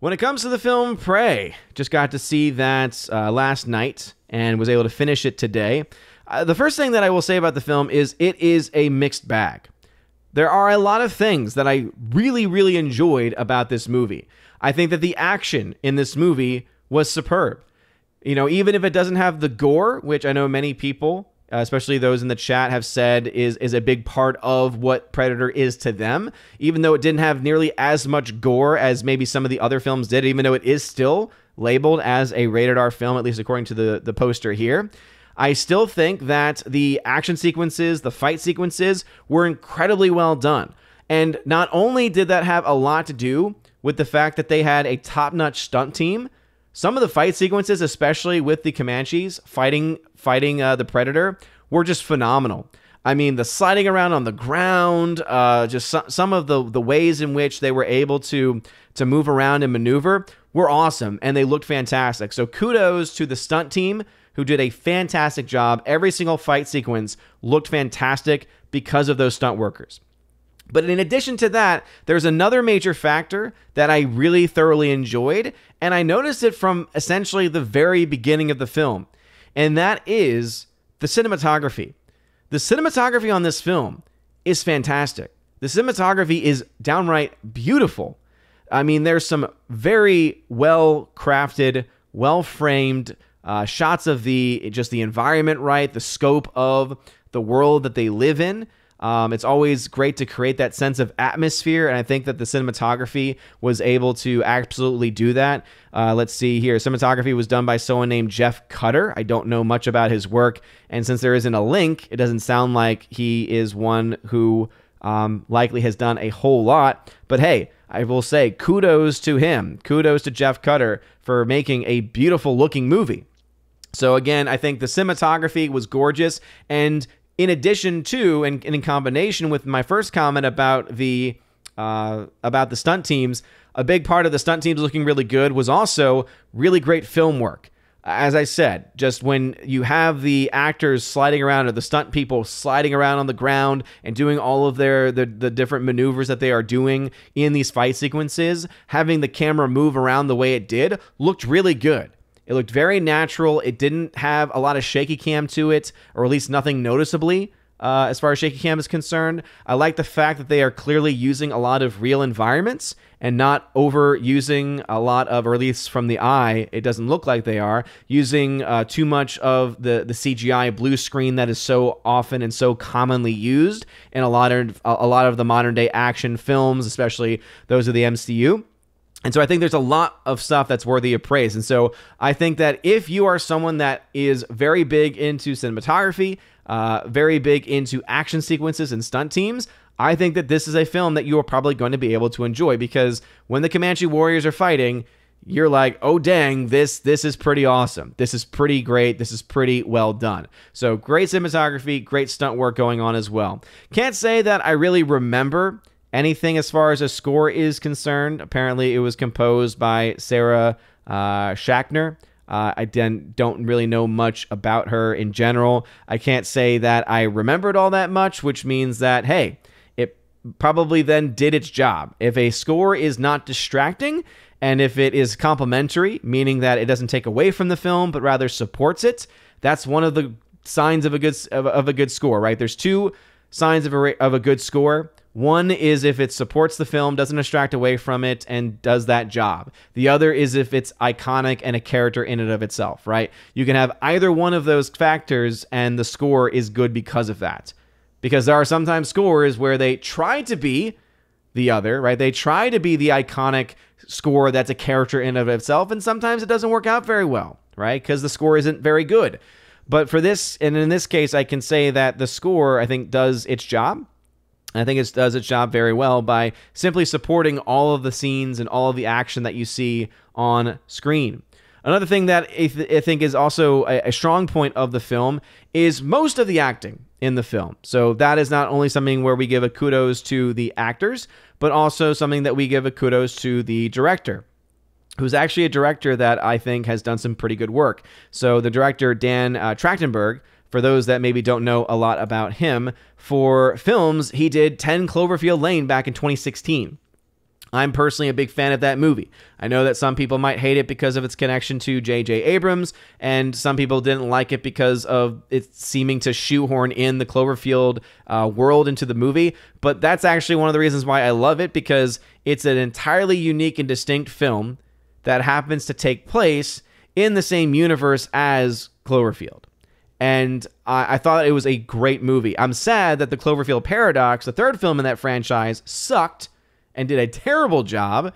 When it comes to the film Prey, just got to see that last night and was able to finish it today. The first thing that I will say about the film is it is a mixed bag. There are a lot of things that I really, really enjoyed about this movie. I think that the action in this movie was superb. You know, even if it doesn't have the gore, which I know many people, especially those in the chat, have said is a big part of what Predator is to them, even though it didn't have nearly as much gore as maybe some of the other films did, even though it is still labeled as a rated R film, at least according to the poster here. I still think that the action sequences, the fight sequences, were incredibly well done. And not only did that have a lot to do with the fact that they had a top-notch stunt team, some of the fight sequences, especially with the Comanches fighting the Predator, were just phenomenal. I mean, the sliding around on the ground, just some of the ways in which they were able to move around and maneuver were awesome, and they looked fantastic. So kudos to the stunt team, who did a fantastic job. Every single fight sequence looked fantastic because of those stunt workers. But in addition to that, there's another major factor that I really thoroughly enjoyed, and I noticed it from essentially the very beginning of the film, and that is the cinematography. The cinematography on this film is fantastic. The cinematography is downright beautiful. I mean, there's some very well-crafted, well-framed shots of the environment, right? The scope of the world that they live in. It's always great to create that sense of atmosphere, and I think that the cinematography was able to absolutely do that. Let's see here. Cinematography was done by someone named Jeff Cutter. I don't know much about his work, and since there isn't a link, it doesn't sound like he is one who likely has done a whole lot. But hey, I will say kudos to him. Kudos to Jeff Cutter for making a beautiful-looking movie. So again, I think the cinematography was gorgeous, and in addition to, and in combination with my first comment about the stunt teams, a big part of the stunt teams looking really good was also really great film work. As I said, just when you have the actors sliding around, or the stunt people sliding around on the ground and doing all of the different maneuvers that they are doing in these fight sequences, having the camera move around the way it did looked really good. It looked very natural. It didn't have a lot of shaky cam to it, or at least nothing noticeably as far as shaky cam is concerned. I like the fact that they are clearly using a lot of real environments and not overusing a lot of, or at least from the eye, it doesn't look like they are, using too much of the CGI blue screen that is so often and so commonly used in a lot of the modern day action films, especially those of the MCU. And so I think there's a lot of stuff that's worthy of praise. And so I think that if you are someone that is very big into cinematography, very big into action sequences and stunt teams, I think that this is a film that you are probably going to be able to enjoy, because when the Comanche warriors are fighting, you're like, oh dang, this is pretty awesome. This is pretty great. This is pretty well done. So great cinematography, great stunt work going on as well. Can't say that I really remember anything as far as a score is concerned. Apparently, it was composed by Sarah Schachner. I don't really know much about her in general. I can't say that I remembered all that much, which means that, hey, it probably then did its job. If a score is not distracting, and if it is complementary, meaning that it doesn't take away from the film, but rather supports it, that's one of the signs of a good score, right? There's two signs of a good score. One is if it supports the film, doesn't distract away from it, and does that job. The other is if it's iconic and a character in and of itself, right? You can have either one of those factors, and the score is good because of that. Because there are sometimes scores where they try to be the other, right? They try to be the iconic score that's a character in and of itself, and sometimes it doesn't work out very well, right? Because the score isn't very good. But for this, and in this case, I can say that the score, I think, does its job. I think it does its job very well by simply supporting all of the scenes and all of the action that you see on screen. Another thing that I think is also a strong point of the film is most of the acting in the film. So that is not only something where we give a kudos to the actors, but also something that we give a kudos to the director, who's actually a director that I think has done some pretty good work. So the director, Dan Trachtenberg, for those that maybe don't know a lot about him, for films, he did 10 Cloverfield Lane back in 2016. I'm personally a big fan of that movie. I know that some people might hate it because of its connection to J.J. Abrams, and some people didn't like it because of it seeming to shoehorn in the Cloverfield world into the movie. But that's actually one of the reasons why I love it, because it's an entirely unique and distinct film that happens to take place in the same universe as Cloverfield. And I thought it was a great movie. I'm sad that the Cloverfield Paradox, the third film in that franchise, sucked and did a terrible job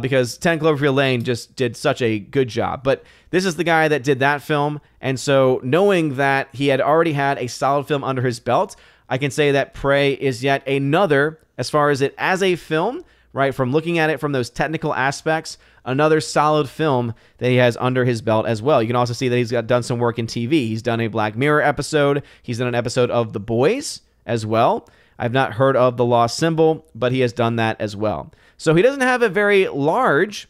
because 10 Cloverfield Lane just did such a good job. But this is the guy that did that film, and so knowing that he had already had a solid film under his belt, I can say that Prey is yet another, as far as it as a film, right, from looking at it from those technical aspects, another solid film that he has under his belt as well. You can also see that he's done some work in TV. He's done a Black Mirror episode. He's done an episode of The Boys as well. I've not heard of The Lost Symbol, but he has done that as well. So he doesn't have a very large,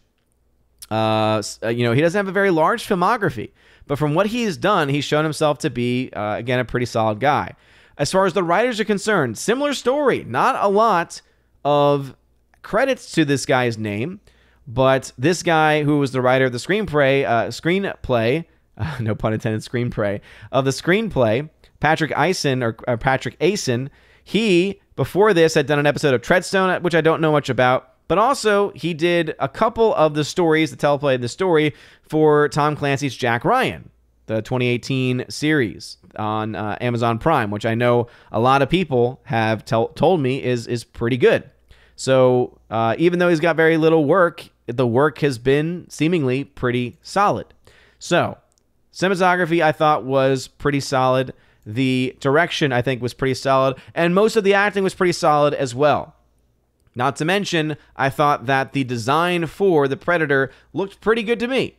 he doesn't have a very large filmography. But from what he's done, he's shown himself to be, again, a pretty solid guy. As far as the writers are concerned, similar story. Not a lot of credits to this guy's name, but this guy who was the writer of the screenplay, no pun intended, screenplay, of the screenplay, Patrick Aisen, he, before this, had done an episode of Treadstone, which I don't know much about, but also he did a couple of the stories, the teleplay of the story, for Tom Clancy's Jack Ryan, the 2018 series on Amazon Prime, which I know a lot of people have told me is pretty good. So even though he's got very little work, the work has been seemingly pretty solid. So cinematography, I thought, was pretty solid. The direction, I think, was pretty solid. And most of the acting was pretty solid as well. Not to mention, I thought that the design for the Predator looked pretty good to me.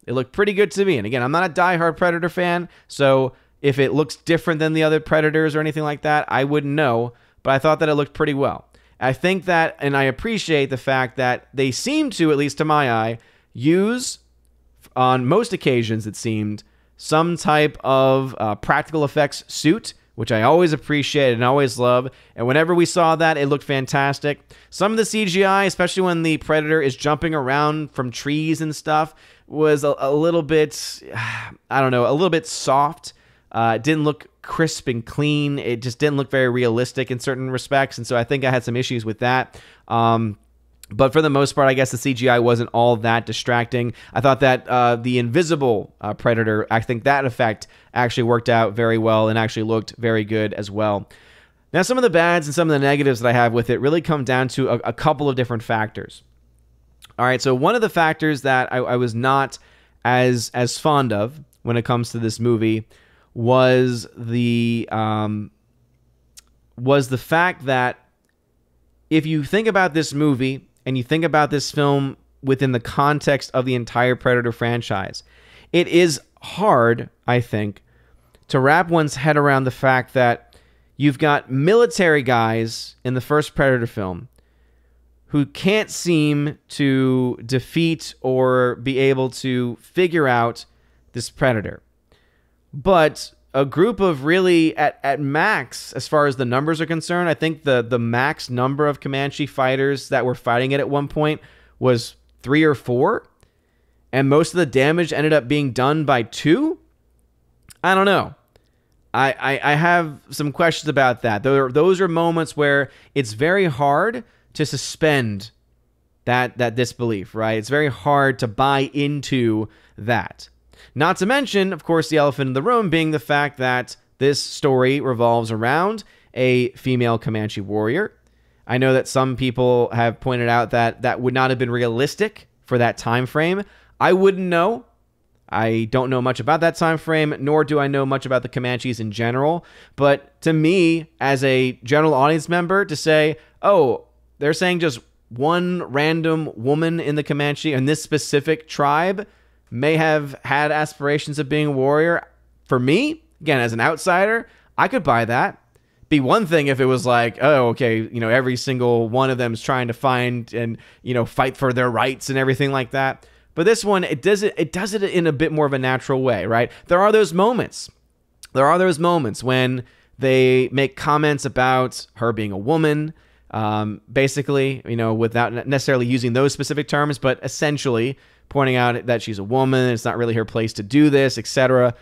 It looked pretty good to me. And again, I'm not a diehard Predator fan, so if it looks different than the other Predators or anything like that, I wouldn't know. But I thought that it looked pretty well. I think that, and I appreciate the fact that they seem to, at least to my eye, use, on most occasions it seemed, some type of practical effects suit, which I always appreciate and always love. And whenever we saw that, it looked fantastic. Some of the CGI, especially when the Predator is jumping around from trees and stuff, was a little bit, a little bit soft. It didn't look crisp and clean. It just didn't look very realistic in certain respects. And so I think I had some issues with that. But for the most part, I guess the CGI wasn't all that distracting. I thought that the invisible Predator, I think that effect actually worked out very well and actually looked very good as well. Now, some of the bads and some of the negatives that I have with it really come down to a couple of different factors. All right, so one of the factors that I was not as fond of when it comes to this movie was the fact that if you think about this movie and you think about this film within the context of the entire Predator franchise, it is hard, I think, to wrap one's head around the fact that you've got military guys in the first Predator film who can't seem to defeat or be able to figure out this Predator. But a group of really, at max, as far as the numbers are concerned, I think the max number of Comanche fighters that were fighting it at one point was 3 or 4. And most of the damage ended up being done by 2. I don't know. I have some questions about that. Those are moments where it's very hard to suspend that disbelief, right? It's very hard to buy into that. Not to mention, of course, the elephant in the room being the fact that this story revolves around a female Comanche warrior. I know that some people have pointed out that that would not have been realistic for that time frame. I wouldn't know. I don't know much about that time frame, nor do I know much about the Comanches in general. But to me, as a general audience member, to say, oh, they're saying just one random woman in the Comanche and this specific tribe may have had aspirations of being a warrior. For me, again, as an outsider, I could buy that. Be one thing if it was like, oh, okay, every single one of them is trying to find and, fight for their rights and everything like that. But this one, it does it in a bit more of a natural way, right? There are those moments. There are those moments when they make comments about her being a woman, Basically, without necessarily using those specific terms, but essentially pointing out that she's a woman, it's not really her place to do this, etc.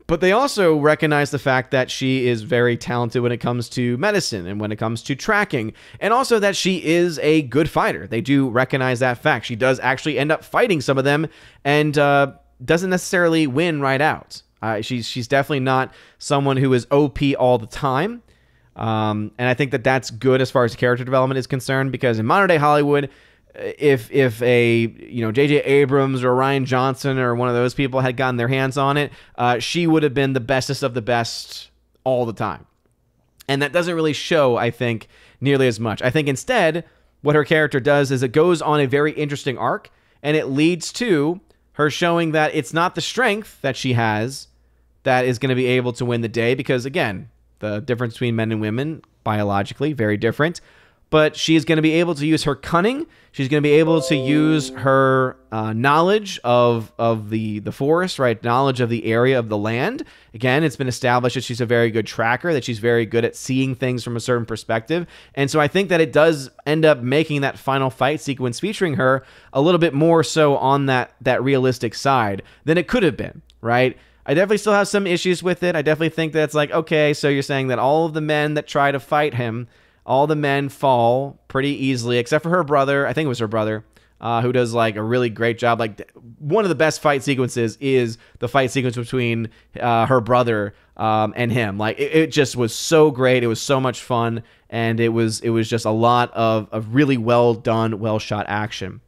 But they also recognize the fact that she is very talented when it comes to medicine and when it comes to tracking, and also that she is a good fighter. They do recognize that fact. She does actually end up fighting some of them and doesn't necessarily win right out. She's definitely not someone who is OP all the time. And I think that that's good as far as character development is concerned, because in modern day Hollywood, if a J.J. Abrams or Rian Johnson or one of those people had gotten their hands on it, she would have been the bestest of the best all the time. And that doesn't really show, I think, nearly as much. I think instead, what her character does is it goes on a very interesting arc, and it leads to her showing that it's not the strength that she has that is going to be able to win the day, because, again, the difference between men and women, biologically, very different. But she's going to be able to use her cunning. She's going to be able to use her knowledge of the forest, right? Knowledge of the area of the land. Again, it's been established that she's a very good tracker, that she's very good at seeing things from a certain perspective. And so I think that it does end up making that final fight sequence featuring her a little bit more so on that realistic side than it could have been, right? I definitely still have some issues with it. I definitely think that it's like, okay, so you're saying that all of the men that try to fight him, all the men fall pretty easily, except for her brother. I think it was her brother, who does like a really great job. Like, one of the best fight sequences is the fight sequence between her brother and him. Like, it just was so great. It was so much fun, and it was just a lot of really well done, well shot action.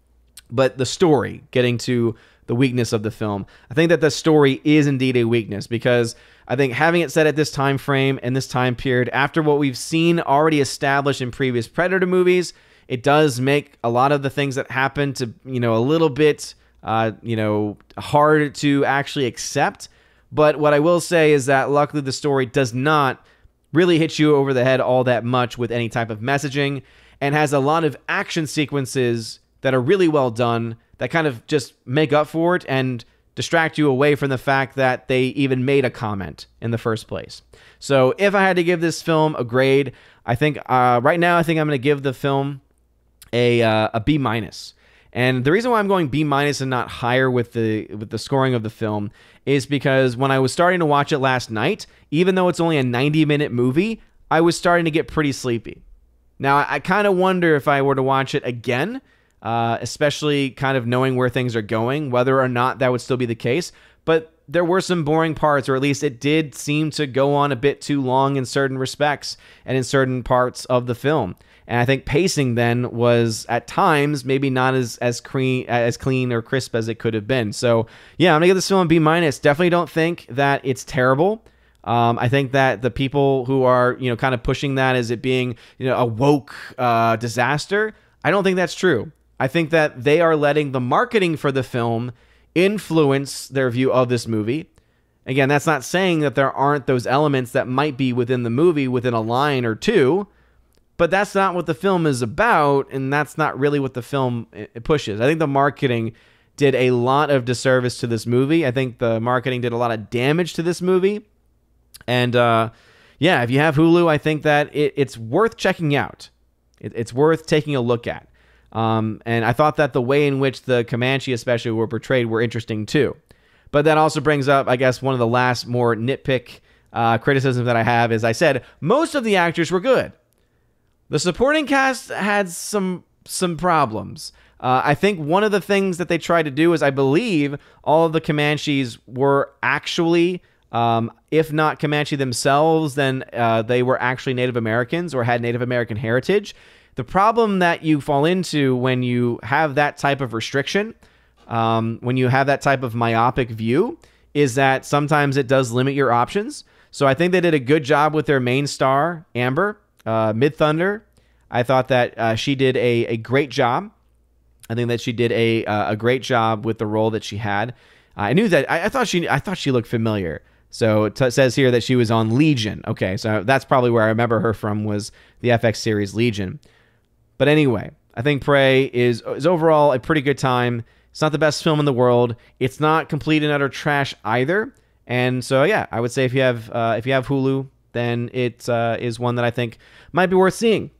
But the story, getting to the weakness of the film, I think that the story is indeed a weakness, because I think having it set at this time frame and this time period, after what we've seen already established in previous Predator movies, it does make a lot of the things that happen to, a little bit, hard to actually accept. But what I will say is that luckily the story does not really hit you over the head all that much with any type of messaging, and has a lot of action sequences that are really well done, that kind of just make up for it and distract you away from the fact that they even made a comment in the first place. So if I had to give this film a grade, I think right now I think I'm going to give the film a B-. And the reason why I'm going B- and not higher with the scoring of the film is because when I was starting to watch it last night, even though it's only a 90-minute movie, I was starting to get pretty sleepy. Now, I kind of wonder if I were to watch it again, especially kind of knowing where things are going, whether or not that would still be the case. But there were some boring parts, or at least it did seem to go on a bit too long in certain respects and in certain parts of the film. And I think pacing then was at times maybe not as clean or crisp as it could have been. So yeah, I'm gonna give this film a B-. Definitely don't think that it's terrible. I think that the people who are kind of pushing that as it being a woke disaster, I don't think that's true. I think that they are letting the marketing for the film influence their view of this movie. Again, that's not saying that there aren't those elements that might be within the movie, within a line or two, but that's not what the film is about, and that's not really what the film pushes. I think the marketing did a lot of disservice to this movie. I think the marketing did a lot of damage to this movie. And yeah, if you have Hulu, I think that it's worth checking out. It's worth taking a look at. And I thought that the way in which the Comanche especially were portrayed were interesting too. But that also brings up, I guess, one of the last more nitpick criticisms that I have is I said most of the actors were good. The supporting cast had some problems. I think one of the things that they tried to do is I believe all of the Comanches were actually, if not Comanche themselves, then they were actually Native Americans or had Native American heritage. The problem that you fall into when you have that type of restriction, when you have that type of myopic view, is that sometimes it does limit your options. So I think they did a good job with their main star, Amber, Mid-Thunder. I thought that she did a great job. I think that she did a great job with the role that she had. I knew that. I thought she looked familiar. So it says here that she was on Legion. Okay, so that's probably where I remember her from, was the FX series Legion. But anyway, I think Prey is overall a pretty good time. It's not the best film in the world. It's not complete and utter trash either. And so yeah, I would say if you have Hulu, then it is one that I think might be worth seeing.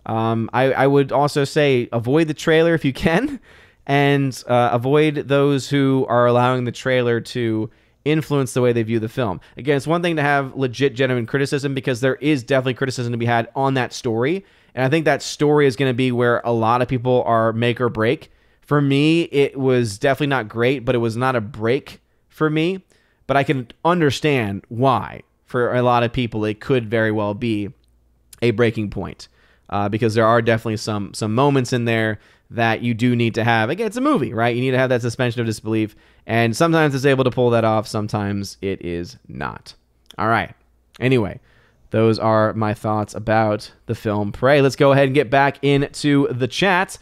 I would also say avoid the trailer if you can, and avoid those who are allowing the trailer to influence the way they view the film. Again, it's one thing to have legit, genuine criticism, because there is definitely criticism to be had on that story, and I think that story is going to be where a lot of people are make or break. For me, it was definitely not great, but it was not a break for me, but I can understand why. For a lot of people, it could very well be a breaking point, because there are definitely some moments in there that you do need to have. Again, it's a movie, right? You need to have that suspension of disbelief, and sometimes it's able to pull that off, sometimes it is not. All right. Anyway, those are my thoughts about the film Prey. Let's go ahead and get back into the chat.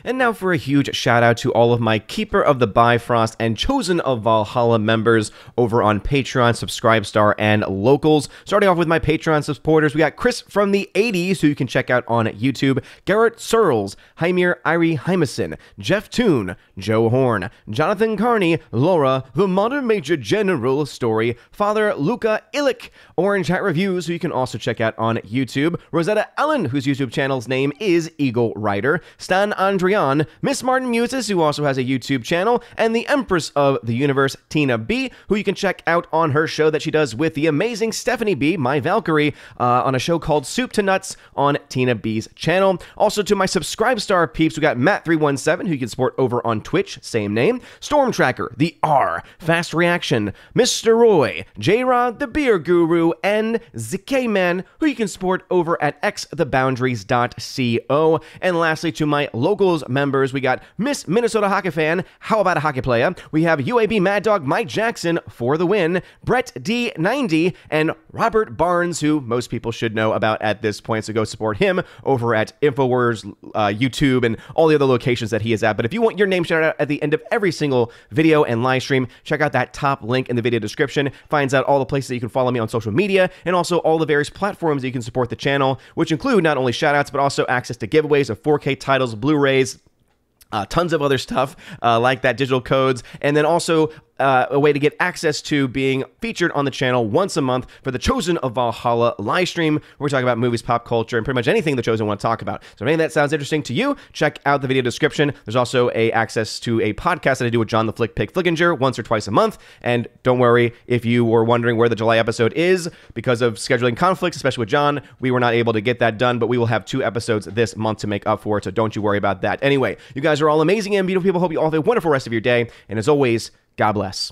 And now for a huge shout out to all of my Keeper of the Bifrost and Chosen of Valhalla members over on Patreon, Subscribestar, and Locals. Starting off with my Patreon supporters, we got Chris from the 80s, who you can check out on YouTube, Garrett Searles, Hymir Irie Hymason, Jeff Toon, Joe Horn, Jonathan Carney, Laura, The Modern Major General Story, Father Luca Illick, Orange Hat Reviews, who you can also check out on YouTube, Rosetta Allen, whose YouTube channel's name is Eagle Rider, Stan Andrian, Miss Martin Muses, who also has a YouTube channel, and the Empress of the Universe, Tina B, who you can check out on her show that she does with the amazing Stephanie B, my Valkyrie, on a show called Soup to Nuts on Tina B's channel. Also to my Subscribestar peeps, we got Matt317, who you can support over on Twitch, same name, Storm Tracker, The R, Fast Reaction, Mr. Roy, J-Rod, The Beer Guru, and ZK-Man, who you can support over at xtheboundaries.co. And lastly, to my Locals members, we got Miss Minnesota Hockey Fan, How About a Hockey Player? We have UAB Mad Dog Mike Jackson for the win, Brett D90, and Robert Barnes, who most people should know about at this point, so go support him over at InfoWars, YouTube, and all the other locations that he is at. But if you want your name shouted out at the end of every single video and live stream, check out that top link in the video description. Finds out all the places that you can follow me on social media, and also all the various platforms that you can support the channel, which include not only shoutouts, but also access to giveaways of 4K titles, Blu-rays, tons of other stuff like that, digital codes, and then also a way to get access to being featured on the channel once a month for the Chosen of Valhalla live stream, where we talk about movies, pop culture, and pretty much anything the Chosen want to talk about. So if any of that sounds interesting to you, check out the video description. There's also access to a podcast that I do with John the Flick Pig Flickinger once or twice a month. And don't worry if you were wondering where the July episode is, because of scheduling conflicts, especially with John, we were not able to get that done, but we will have 2 episodes this month to make up for it, so don't you worry about that. Anyway, you guys are all amazing and beautiful people. Hope you all have a wonderful rest of your day, and as always, God bless.